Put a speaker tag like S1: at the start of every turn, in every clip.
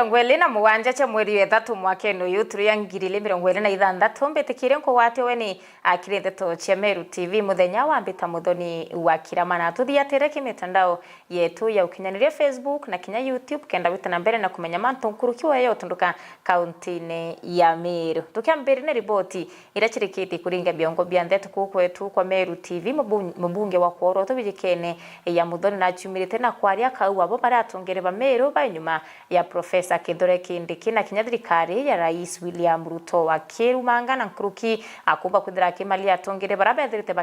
S1: mirongo na muwanja cha mweri wethatu mwakeno uyu turi ya 2026 mbitikire nkuwate weni akirete to cha Meru TV muthenya wa mbita muthoni wa kiramana tuthiatire kimitandao yetu ya ukinyaniria Facebook na kinya YouTube kenda gwitana mbere na kumenya mantu nkuru kiwa yo tunduka kaunti-ini ya Meru tukiambere na riboti irachirikiti kuringa biongo bya ndetu kukwetu kwa Meru TV mubunge wa kworo tubijikene ya muthoni na chumirite na kwaria kau abo baratongere ba Meru ba nyuma ya Profesa Kithure Kindiki na kinya thirikari ya Rais William Ruto wa Kirumanga na Nkuruki akumba kuthira kimali atongere baraba thirite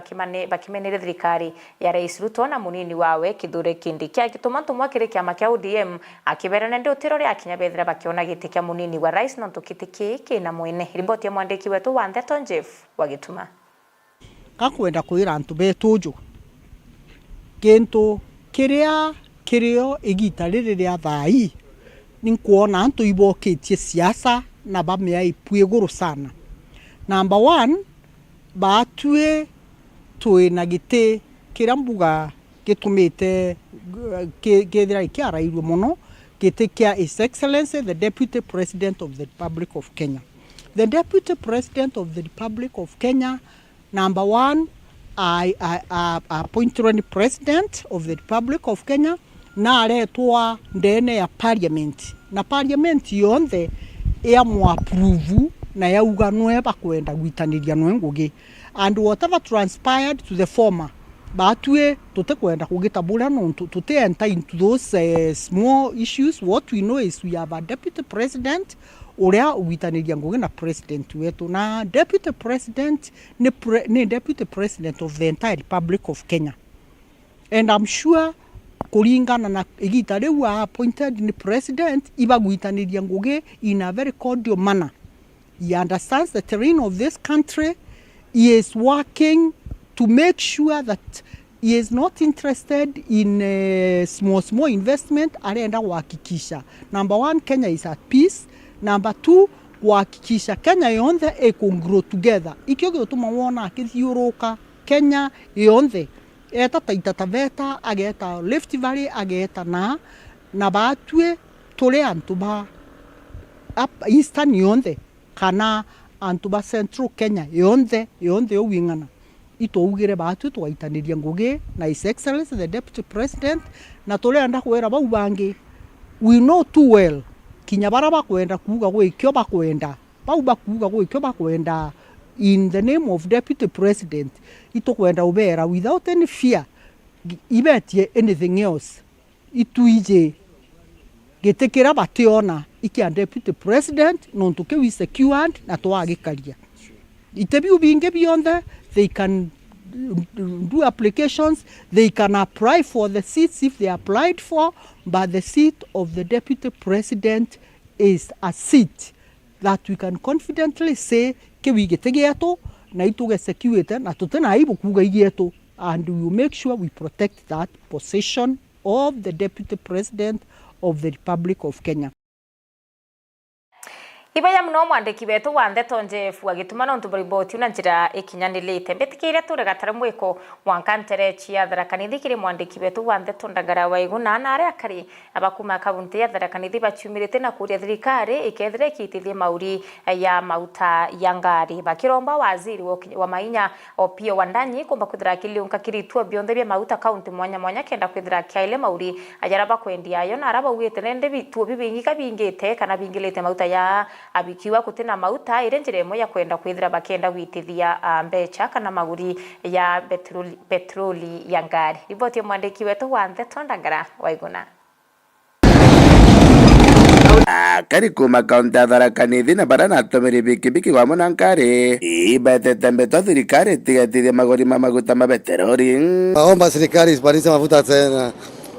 S1: bakimenere thirikari ya Rais Ruto na munini wawe Kithure Kindiki agituma tumwa kire kiama kia ODM akiberana ndi utiro ria kinya bethira bakiona giti kia munini wa Rais na tukitiki kina mwene riboti ya mwandiki wetu wa Ndeto Jeff wagituma
S2: kakwenda kuira antu betuju kintu kirio igita riri ria thai ni kuona antu iboketie siasa na bamea ipue guru sana. Number 1 batue tuina gite kirambuga gitumite kethira ikiara iru muno gite kia His Excellency the Deputy President of the Republic of Kenya. The Deputy President of the Republic of Kenya, number 1, I appointed President of the Republic of Kenya na aretwa ndene ya parliament na parliament yonthe ya approve na ya uganwe bakwenda gwitaniria no ngugi and whatever transpired to the former batwe tutekwenda kugitabura no tute enter into those small issues. What we know is we have a deputy president uria gwitaniria ngugi na president wetu na deputy president ni deputy president of the entire Republic of Kenya, and I'm sure kuringana na igita riu appointed ni president ibagwitaniria ngugi in a very cordial manner. He understands the terrain of this country. He is working to make sure that he is not interested in small investment. Arenda kuhakikisha number 1 Kenya is at peace, number 2 kuhakikisha Kenya yonthe grow together. Ikyo gituma wona akithiuruka Kenya yonthe eta Taita Taveta ageta Rift Valley ageta na batwe tole antuba up eastern yonthe kana antuba central Kenya yonthe owingana ito ugire batwe twaitaniria ngugi na His Excellency the Deputy President na tole anda kwera bau bangi. We know too well kinya baraba kwenda kuuga gwikyo bakwenda bau bakuuga gwikyo bakwenda in the name of Deputy President ito kwenda ubera without any fear ibetie anything else ituije getekera bationa ikia Deputy President nontuke we secured na twagikaria itebi binge beyond that. They can do applications, they can apply for the seats if they applied for, but the seat of the Deputy President is a seat that we can confidently say ke we getegeato na ituge security na tutena aibu kuga igeto, and we will make sure we protect that position of the Deputy President of the Republic of Kenya.
S1: Ibaya mno mwandiki wetu wa Ndeto Jeff wagituma no ntuburiboti una njira ikinyanilite mbetikire turega taramwiko wankantere chia dharakanithi kiri mwandiki wetu wa Ndeto Ndagara waiguna na aria kari abakuma kaunti ya dharakanithi bachumirite na kuria thirikari ikethire kitithie mauri ya mauta ya ngari bakiromba waziri wa mainya Opiyo Wandanyi kumba kuthira kiliunka kiritwa bionthe bya mauta kaunti mwanya kenda kwithira kyaile mauri ajaraba kwendia yo na araba wite nende bituo bibingi kabingite kana bingilite mauta ya abikiwa kutena mauta irenjire moya kwenda kwithira bakenda gwitithia mbecha kana maguri ya petroli ya ngari. Riboti ya mwandiki wetu wa Ndeto Ndagara waiguna
S3: kari kuma kaunti dharakanithi na barana atumiri bikibiki wa munankari ibete mbeto thirikari tigatithia maguri ma maguta ma petroli.
S4: Naomba serikali isipandishe mafuta tena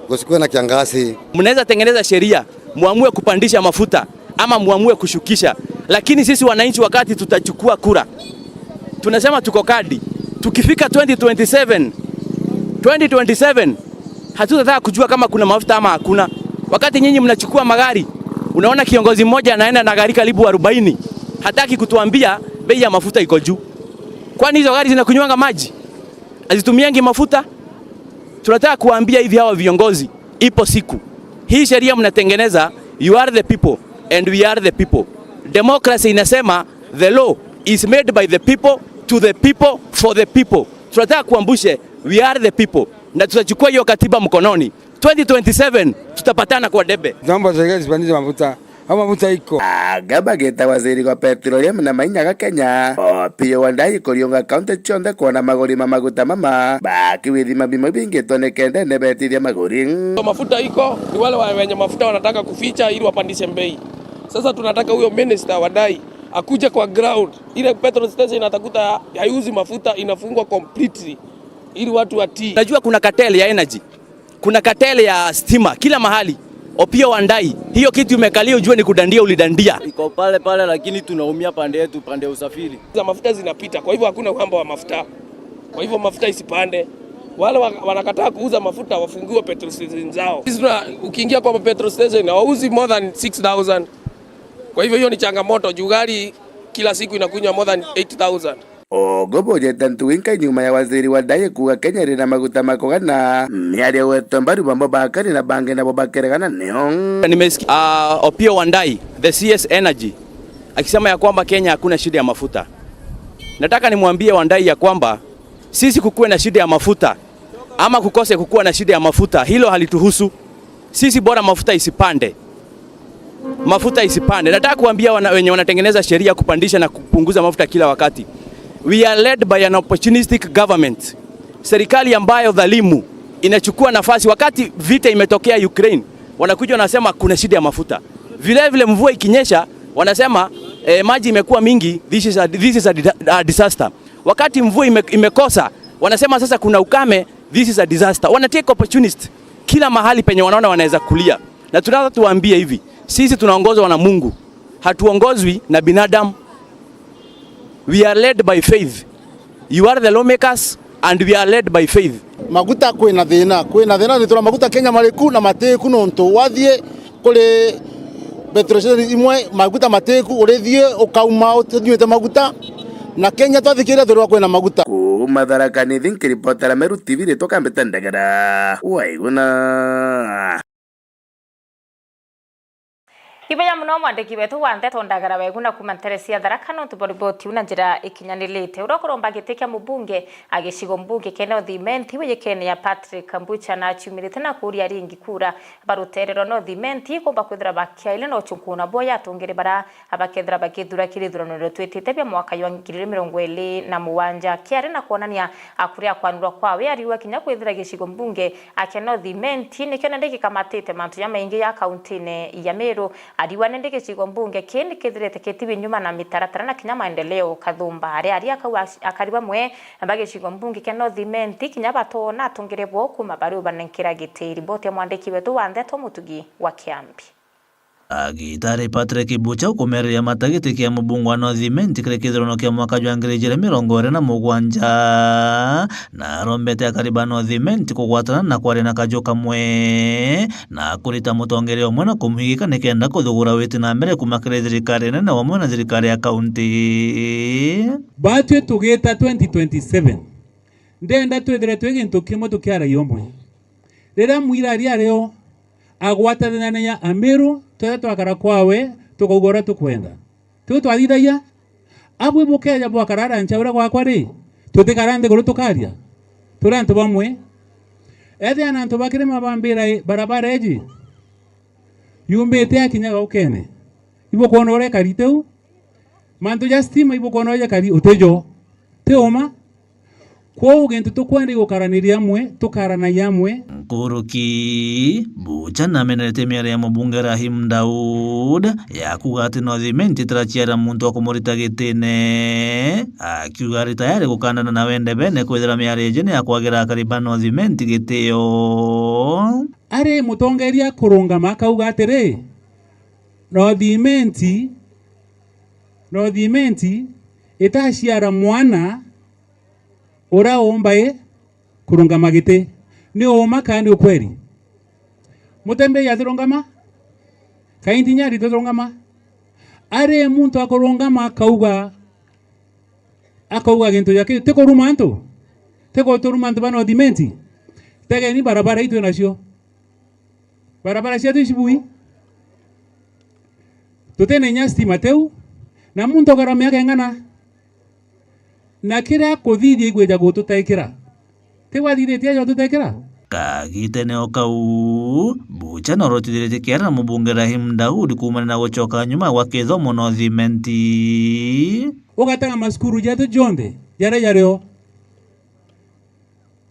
S4: kusikue na kiangazi.
S5: Mnaweza tengeneza sheria muamue kupandisha mafuta ama muamue kushukisha, lakini sisi wananchi wakati tutachukua kura tunasema tuko kadi, tukifika 2027 hatutataka kujua kama kuna mafuta ama hakuna. Wakati nyinyi mnachukua magari, unaona kiongozi mmoja anaenda na gari karibu 40 hataki kutuambia bei ya mafuta iko juu. Kwani hizo gari zinakunywanga maji? Azitumiangi mafuta? Tunataka kuambia hivi hawa viongozi, ipo siku hii sheria mnatengeneza, you are the people. and we are the people. Democracy inasema the law is made by the people, to the people, for the people. Tunataka kuambushe we are the people, na tutachukua hiyo katiba mkononi. 2027 tutapatana kwa debe.
S6: Naomba serikali isipandishe mafuta. Ama mafuta iko.
S3: Agaba geta waziri wa petroleum na mainyaga Kenya. Opiyo Wandayi kurionga kaunti chonde kuona magori maguta mama. Baki withima bimo bingi tonekende nebetithia magori.
S7: Mafuta iko, ni wale wenye mafuta wanataka kuficha ili wapandishe bei. Sasa tunataka huyo minister Wandayi akuje kwa ground. Ile petrol station atakuta haiuzi mafuta, inafungwa completely ili watu watii.
S5: Najua kuna cartel ya energy. Kuna cartel ya stima kila mahali. Opiyo Wandayi, hiyo kitu umekalia ujue ni kudandia, ulidandia.
S8: Iko pale pale, lakini tunaumia pande yetu, pande ya usafiri.
S7: Za mafuta zinapita, kwa hivyo hakuna uhaba wa mafuta. Kwa hivyo mafuta isipande. Wale wanakataa kuuza mafuta wafungiwe petrol station zao. Sisi ukiingia kwa petrol station hawauzi more than 6,000. Kwa hivyo hiyo ni changamoto, juu gari kila siku inakunywa more than 8,000.
S3: Ogobo jetantu winka nyuma ya waziri Wandayi kuga Kenya rina maguta makogana. Miaria wetu mbari bambo bakari na bange na bobakeregana neon.
S5: Nimesikia Opiyo Wandayi, the CS Energy, akisema ya kwamba Kenya hakuna shida ya mafuta. Nataka nimwambie Wandayi ya kwamba sisi kukuwe na shida ya mafuta ama kukose kukuwa na shida ya mafuta, hilo halituhusu. Sisi bora mafuta isipande. Mafuta isipande. Nataka kuambia wenye wanatengeneza sheria kupandisha na kupunguza mafuta kila wakati. We are led by an opportunistic government. Serikali ambayo dhalimu inachukua nafasi wakati vita imetokea Ukraine. Wanakuja wanasema kuna shida ya mafuta. Vile vile mvua ikinyesha wanasema maji imekuwa mingi, this is a disaster. Wakati mvua imekosa wanasema sasa kuna ukame, this is a disaster. Wanatake opportunist kila mahali penye wanaona wanaweza kulia. Na tunataka tuwaambie hivi, sisi tunaongozwa na Mungu. Hatuongozwi na binadamu. We are led by faith. You are the lawmakers and we are led by faith.
S9: Maguta kwina thina nitula maguta Kenya mariku na mateku nonto wathie kuri petrol imwe maguta mateku urithie ukauma uthiete maguta na Kenya twathikira thurwa kwina maguta
S3: kuma Tharaka Nithi nkiripotera Meru TV ritoka mbetendegera waiguna.
S1: Ibaya muno mwandiki wetu wa Ndeto Ndagara weguna kuma Teresia Tharaka no tuboriboti una njira ikinyanilite urokoromba gitikia mubunge agicigo mbunge kene Thimenti wiyekene ya Patrick Kambucha na chumirite na kuria ringi kura baruterero no Thimenti kumba kwithira bakiaile no chunkuna boya atungire bara abakethira bakithura kirithurano rwetwitite bya mwaka wa 2027 kiari na kuonania akuria kwanurwa kwawe ariwa kinya kwithira gicigo mbunge akeno Thimenti nikyo ndiki kamatite mantu ya maingi ya kauntine ya Meru adiwa nende gicigo mbunge kindi kithirete kitibi nyuma na mitaratara na kinya maendeleo Kathumba ari akariwa mwe abagicigo mbunge keno Thimenti kinya batona atungire boku mabaru banenkira gitiri bote mwandiki wetu wa Ndeto Mutugi wa Kiambi.
S10: Agitari Patrick Kambucha kumeria matagiti kia mubungu wa Thimenti kire kithurano kia mwaka wa 2027 na rombete akaribano Thimenti kugwatana na kwari na kajo kamwe na kurita mutongere omwe na kumuhigika nikenda kuthugura witi na mbere kumakire thirikari nene omwe na thirikari ya kaunti
S11: batwe tugita 2027 ndenda twethire twigintu kimwe tukiara yomwe rira mwira ria reo agwatanana ya Ameru twakara kwawe tukugora tukwenda twatithaya abwe bukeja bwakarara nchaura gwakwa ri tutikarande guru tukaria turantu bamwe ethe anantu bakire mabambira barabara eji yumbete akinyaga ukene ibo kono ore kariteu mantu ya stima ibo kono ya kari utejo teoma kwa ugentu tukwende gukaraniria amwe tukarana yamwe
S10: Kuruki Bucha na menete miare ya mbunge Rahim Daud ya kugati no Thimenti tirachiara muntu wa kumurita gitine akiugari tayari gukandana na wende bene kwithira miare jene ya kwagira karibano Thimenti gitio
S11: are mutongeria kurungama kaugatire no Thimenti itashiara mwana ora ombae kurungama gite ni oma kandi ukweli mutembe ya thirongama kaindi nyari thirongama are muntu akorongama akauga gintu yake teko rumanto bano Thimenti tege ni barabara itu nacio barabara cia tucibui tutene nya stima teu na muntu garama yake ngana na kira kuthithia igweja gututaikira tiwathithia jo tutaikira
S10: kagiteneo kau bucha norotithirite kiara na mubunge Rahim Daudi kumana na gucoka nyuma gwa kithomo no thimenti
S11: ugatanga maskuru jatu jonde jareo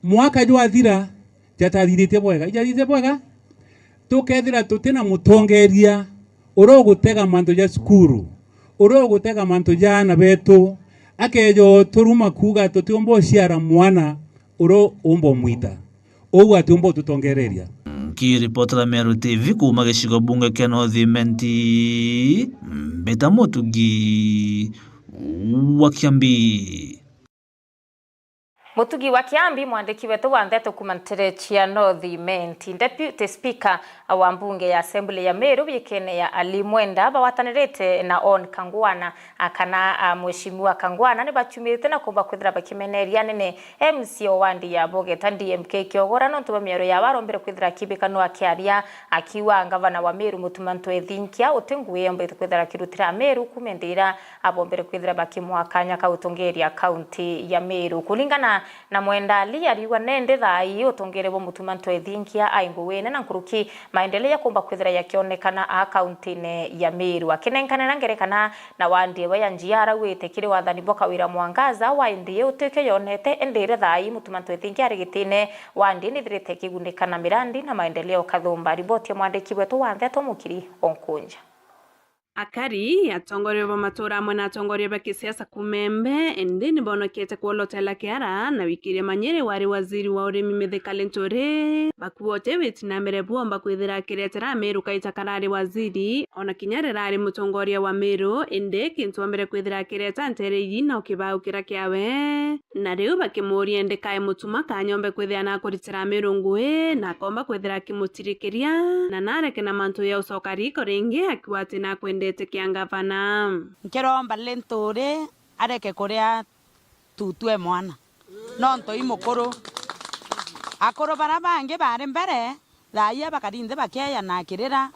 S11: mwaka jwa thira jatathirite bwega ijathirite bwega tukethira tutina mutongeria urogutega manto ja skuru urogutega manto jana betu akejo turuma kuga tutiombo ciara mwana uro umbo mwita ogu atiombo tutongereria
S10: kiripotera Meru TV kuma gicigo bunge kia no thimenti Mbita Mutugi wa Kiambi.
S1: Mutugi wa Kiambi mwandiki wetu wa Ndeto kumanterechia no thimenti. Deputy Speaker wa mbunge ya Assembly ya Meru Bikene ya Alimwenda bawatanirite na On Kangwana akana mheshimiwa Kangwana ni bachumirite na kumba kwithira bakimeneria nene MC Owandi ya Bogeta DMK Kiogora no tuba miero ya barombere kwithira kibikano akiaria akiwa ngavana wa Meru Mutumanto Ethinkia utenguye mbete kwithira kirutira Meru kumendira abombere kwithira bakimwakanya kautongeria county ya Meru kulingana na mwenda aliwa nende thai utongerebo Mutumanto Ethinkia ainguwene na nkuruki maendeleo ya kumba kwithira yakionekana akaunti-ine ya Meru akenenkana na ngerekana na wandie wa njiara wite kiri wathani boka wira mwangaza wandie uteke yonete endere thai Mutumanto Ethinkia arigitine wandie nithirite kigunikana mirandi na maendeleo kathumba riboti ya mwandiki wetu wa Ndeto Mukiri Onkunja.
S12: Akari atongoria wa matura amwe na atongoria ba kisiasa kumembe ende ni bonokete kuolotela kiara na wikire manyere wari waziri wa urimi Mithika Linturi bakuote witina mbere buomba kwithira kiretera Meru kaita karari waziri ona kinyarera ari mutongoria wa Meru ende kintu mbere kwithira kireta ntere yina ukibau kira kiawe na riu bakimuria ende kai mutuma kanyombe kwithira na kuritira Meru ngwe na komba kwithira kimutirikiria na nareke na mantu ya usokariko ringi akiwate na kwende tekiangavana
S13: nkiromba Linturi areke kuria tutue mwana nonto imukuru akoro barabange bare mbere raia bakarinde bakeya na kirira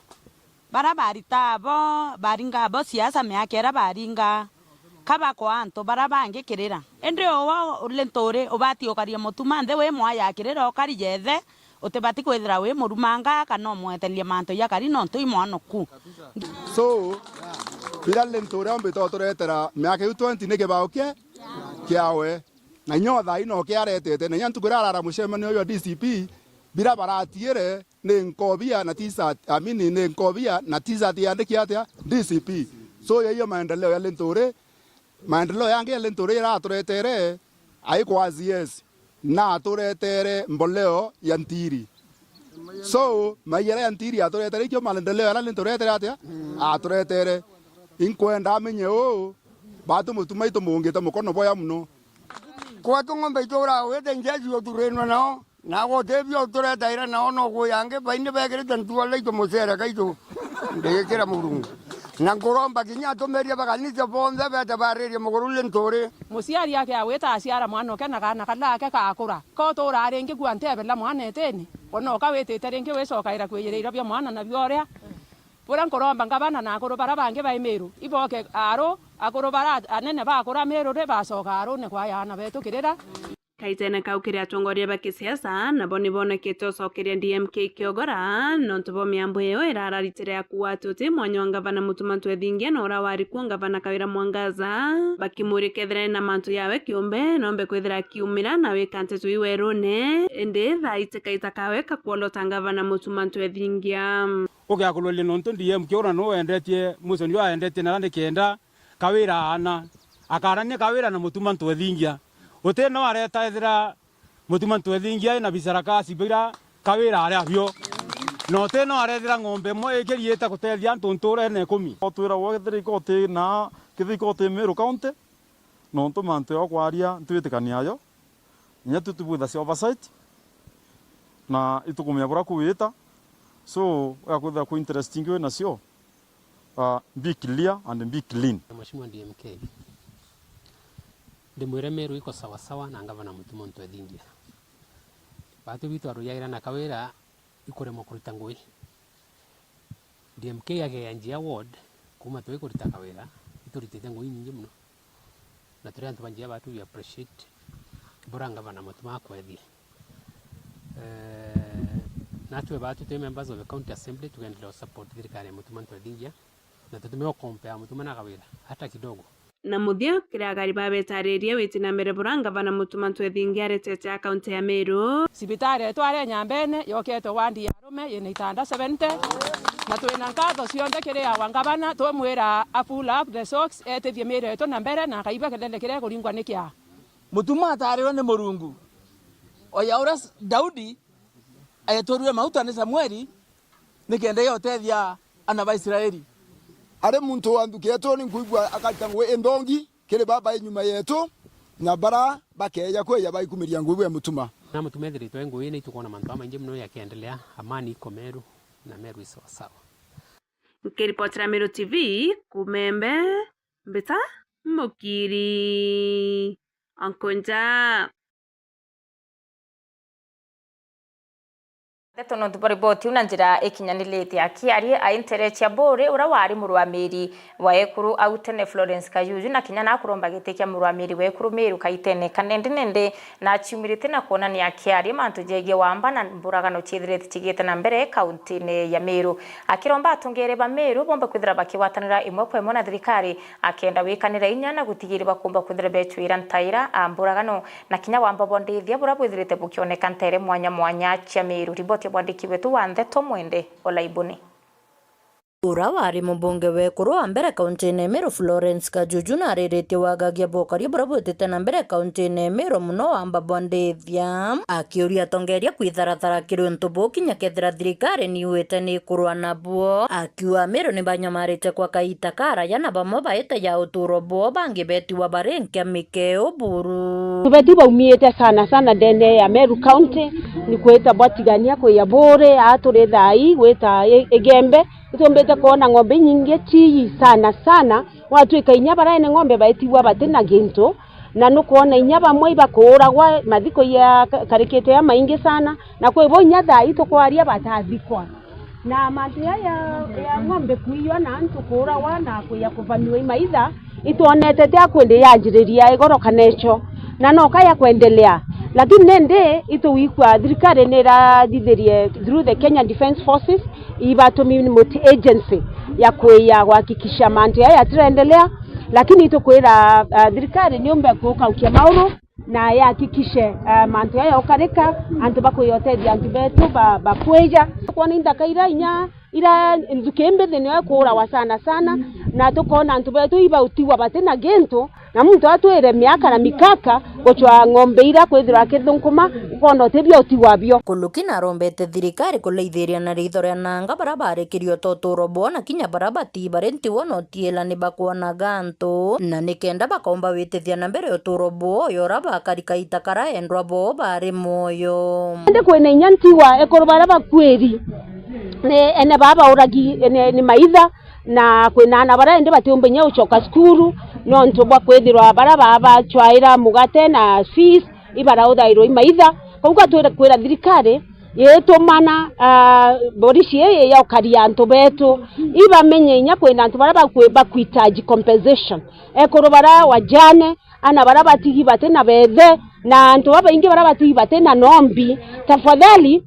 S13: barabaritabo baringa bo siasa meakera baringa kabako anto barabange kirira ende owa Linturi obati okaria mutumande we mwaya kirira okari yethe utebati kwithira we murumanga kana mwetelia manto yakari nonto imwanoku
S14: so bila Linturi ombe totoretera miaka 20 nige bauke kiawe na nyotha ino kiaretete na nyantu kurara mushemani oyo DCP bila baratiere ne nkobia na tisa amini ne nkobia na tisa tiandiki atia DCP so yeyo maendeleo ya Linturi maendeleo yange Linturi ra toretere aiko azies na toretere mboleo ya ntiri so mayera ya ntiri atoretere kyo maendeleo ya Linturi atia atoretere inkwenda amenye o batu mutuma itomunge tamukono boya muno
S15: kwa tungombe itora wete njeju otureno nao na gotebio oturetaira nao no goyange baine begere ntuwa leito musera kaito ndekera murungu na ngoromba kinya tomeria bakanise bonde bete barere muguru Linturi
S16: musiari yake aweta asiara mwana kana kana kala ke kakura ko tora arenge kuantebe la mwana eteni ono kawete terenge wesoka ira kweyereira bya mwana na byoria pura ngoromba ngabana na akoro barabange ba Meru iboke aro akoro bara anene ba akora Meru re basoka aro ne kwa yana betu kirira
S12: kaitene kaukiria atongoria ba kisiasa na boni bonekete ucokeria DMK Kiogora nonto bo miambo iyo irararitire akuwatuti mwanyo ngavana Mutumanto Ethinkia na ura wari ku ngavana Kawira Mwangaza bakimurikethera na mantu yawe kiumbe nombe kwithira kiumira na wikante tu iwerune ende thaite kaita kawe kakuolota ngavana Mutumanto Ethinkia
S6: ugiakulole nonto DMK ora no endetie musoni wa endetie na kenda Kawira ana akarania Kawira na Mutumanto Ethinkia uteno areta ethira Mutumanto Ethinkia na bisarakasi bira Kawira aria bio no teno arethira ng'ombe mo ikirieta gutethia ntunture ne 10 otwira wo githira ikoti na kithikoti Meru county no ntumanto yo kwaria ntuitikania yo nya tutubutha cia oversight na itukumya bura kuita so yakwitha ku interesting we nacio be clear and be clean.
S17: Mheshimiwa DMK ndimwire Meru iko sawa sawa na ngavana Mutumanto Ethinkia batu bitu aruyagira na Kawira ikore mokuruta ngui DMK yage yanjia ward kuma twikuruta kawira iturutite ngui nyingi muno na turi antu banjia batu we appreciate buranga bana mutuma kwethie natwe batu te members of the county assembly tukaendelea support thirikari ya mutuma twethingia na tutumeo compare mutuma na kawira hata kidogo
S12: na muthia kiragari babetaririe witina mbere buranga bana mutuma twethingia retete account ya Meru
S16: sibitari tware nyambene yokete wandi ya rume yene itanda 70 na twina nkatho cionde kiri awangabana twemwira a full up the socks etethie mire to na mbere na kaiba kelele kire kuringwa nikia
S18: mutuma atariwe ni Murungu oya ura Daudi ayatorwe mauta ni Samueli nikende yotethia ana ba Israeli
S14: are muntu wanduketo ni nguigwa akatangwe endongi kire baba inyuma yetu na bara bakeya kweya baikumiria nguigwa mutuma
S17: na mutuma thiritwe ngui ni tukona mantu maingi muno yakiendelea amani iko Meru na Meru iso sawa.
S12: Nikiripotera Meru TV kumembe mbita mukiri ankonja Deto no tupariboti una njira ikinyanilite akiarie a interest ya bore ura wari murwamiri wa ekuru autene Florence Kayuju na kinyana kuromba gitekia murwamiri wa ekuru Meru kaitene kanende na chiumirite na kuona ni akiarie mantu jege wamba na mburagano chithirete chigete na mbere county ne ya Meru akiromba atungere ba Meru bomba kwithira bakiwatanira imwe kwa imwe na thirikari akenda wikanira inyana gutigiri bakumba kwithira betwira ntaira amburagano na kinya wamba bondithia bura bwithirite bukioneka ntere mwanya cha Meru riboti bwandiki wetu wa Ndeto Mwende Olaibuni.
S19: Ura wari mubunge wekuru wa mbere kaunti Meru Florence Kajuju na ririte wagagia bokari burabutite na mbere kaunti Meru muno wamba bondithia akiuria tongeria kwitharathara kiruntu bokinya kethira thirikari ni wete ni kurwa nabuo akiwa Meru ni banyamarite kwa kaita kara yana bamo baite ya uturo bo bangi beti wa barenkia mikeo buru
S20: tubeti baumiete sana ndene ya Meru County ni kweta bwatigania kwa ya bore atore thai weta egembe itombete kuona ng'ombe nyingi chii sana watu ikainya baraene ng'ombe baitiwa batena ginto na nukuona inya bamwe bakuragwa mathiko ya karikete ya maingi sana na kwa hivyo nyatha itokwaria batathikwa na mathia ya ng'ombe kuiyo na antu kuragwa na kuya kuvamiwa imaitha itonete tia kwende yanjiriria igoroka necho na no kaya kuendelea lakini nende ito wikwa thirikari nera dithirie through the Kenya Defence Forces ibatumi multi agency ya kuhakikisha mantu haya yataendelea lakini ito kwira thirikari niombe kukaukia mauru na yahakikishe mantu haya okareka antu bakuyoteria antu betu bakweja kwa ninda kaira inya ira nzukembe thene kura wa sana na tukona antu betu iba utiwa batena gento na muntu atwere miaka na mikaka gochwa ng'ombe ira kwithira kithunkuma kono tebia utiwa bio
S19: kulukina rombete thirikari kuleithiria na rithoria nanga barabara kirio totoro bona kinya barabati barenti wono tiela ni bakuona ganto na nikenda bakomba witithia na mbere uturo bo yoraba karika itakara endwa bo bare moyo
S20: ende kwene nyantiwa ekoro baraba kweri ene baba uragi ni maitha na kwinana bara ende batiumbenya uchoka skuru no ntobwa kwethirwa bara baba chwaira mugate na fees ibara uthairo imaitha kuga twira kwira thirikari yetumana borishi ya ukaria antu betu iba menye inya kwina antu bara bakwitaji compensation ekoro bara wajane ana bara batigi batena bethe na antu baba ingi bara batigi batena nombi tafadhali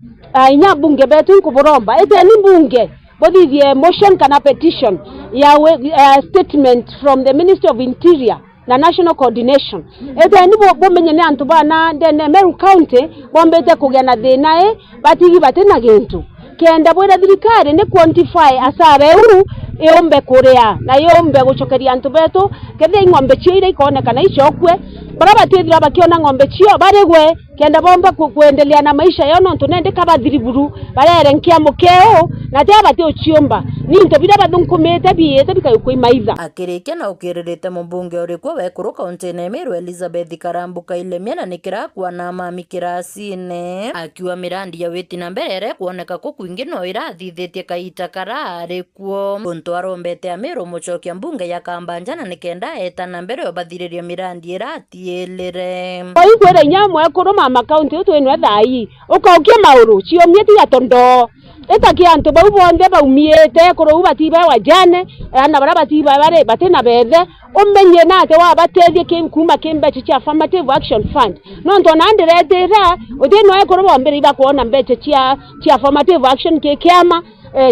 S20: inya bunge betu nkuburomba ete ni bunge body the motion kana petition ya statement from the Ministry of Interior na national coordination ete ni bomenye ne antu bana ndene Meru County bombete kugena thina batigi batena gintu kenda bwira thirikari ni quantify asara euru eombe kuria na yombe gucokeria antu betu kethe ng'ombe cio ira ikonekana icokwe bara batithira bakiona ng'ombe cio baregwe kenda bomba kuendelea na maisha yao nontu nende kabathiriburu barerenkia mukeo na tia batio ciomba ninto bira bathunkumite biete bikaikuimaitha
S19: akirikia na ukiririte mubunge urikwo wekuru kaunti Meru Elizabeth Karambuka Ilemia nikira kwa na mami kirasine akiwa mirandi ya witi na mbere kuoneka kukwingi no irathithitie kaita karare kwo untu arombete a Meru muchokia mbunge ya Kambanjana nikenda eta na mbere obathiriria mirandi iratielere
S20: kwa ikwera inya mwekuru mama county utwenwe thai ukaukia mauru ciomie tiga tondo etakia antu bau bonde baumiete kuru batiba wajane ana bara batiba bare batena bethe umenye nate wa batethie kuma kimbeche cia affirmative action fund no ndo nandiretera utino ekuru bombere iba kuona mbeche cia affirmative action ke kiama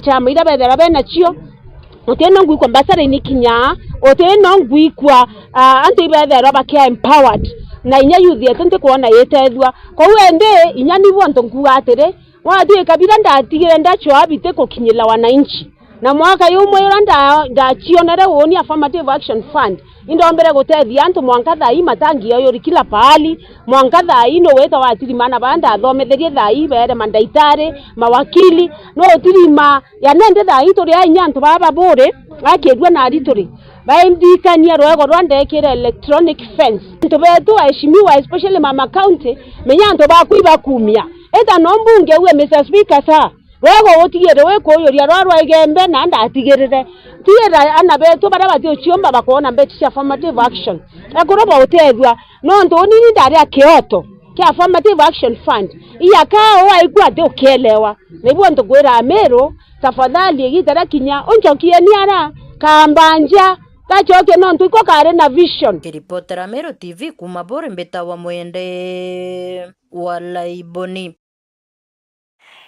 S20: cha maida bethera bena cio utino ngui kwa basara inikinya utino ngui kwa antu ibethera bakia empowered na inya youth yetu kuona yetethwa kwa wende inya ni bonto nguatere wathi kabira ndatigire ndacho abite kukinyila wananchi na mwaka yumwe yura ndachionere woni affirmative action fund indombere gutethia antu mwanka thai matangi yo kila pahali mwanka thai no weta watirimana banda athometherie thai bere mandaitari mawakili no utirima ya nende thai turi ainya antu baba bure akirwa na rituri baindikania rwego rwandekire electronic fence antu betu aheshimiwa especially mama county menya antu bakuiba kumia eta no mbunge uwe Mr. Speaker sa rwego utigire we kuyoria rwa igembe na ndatigirire tira ana betu bara batio chiomba bakona mbechi cia affirmative action ekoroba utethwa no ndo nini ndari akioto kia affirmative action fund iyakao waigwa de ukelewa nibuo ndugwira Meru tafadhali igitara kinya onjokie niara kambanja kachoke no ntuiko kare na vision.
S19: Kiripotera Meru TV kuma bore mbeta wa mwende wa Laiboni.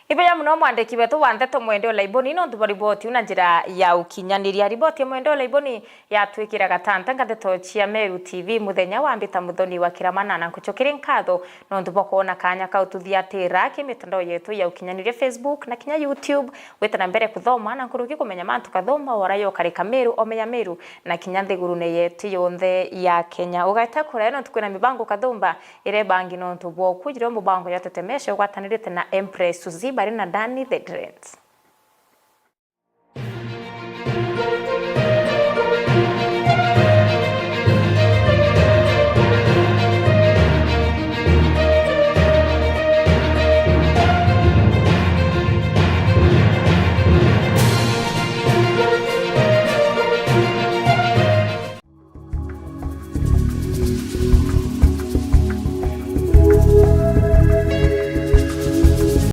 S1: Ibeya muno mwandiki wetu wa Ndeto Mwende Laiboni no ndubari boti una njira ya ukinyaniria riboti Mwende Laiboni yatwikira gatanta ngadeto cia Meru TV muthenya wa mbita muthoni wa kiramana na kuchokire nkatho no nduboko na kanya ka ututhiatira kimitandao yetu ya ukinyaniria Facebook na kinya YouTube wetana mbere kuthoma na kurugi kumenya mantu kathoma warayo karika Meru omeya Meru na kinya nthigurune yetu yonthe ya Kenya ugata kure no tukwina mibango kathumba ire bangi no ndubwo kujiro mubango yatetemesha gwatanirite na Empress Suzi bari na Danny the Dreads.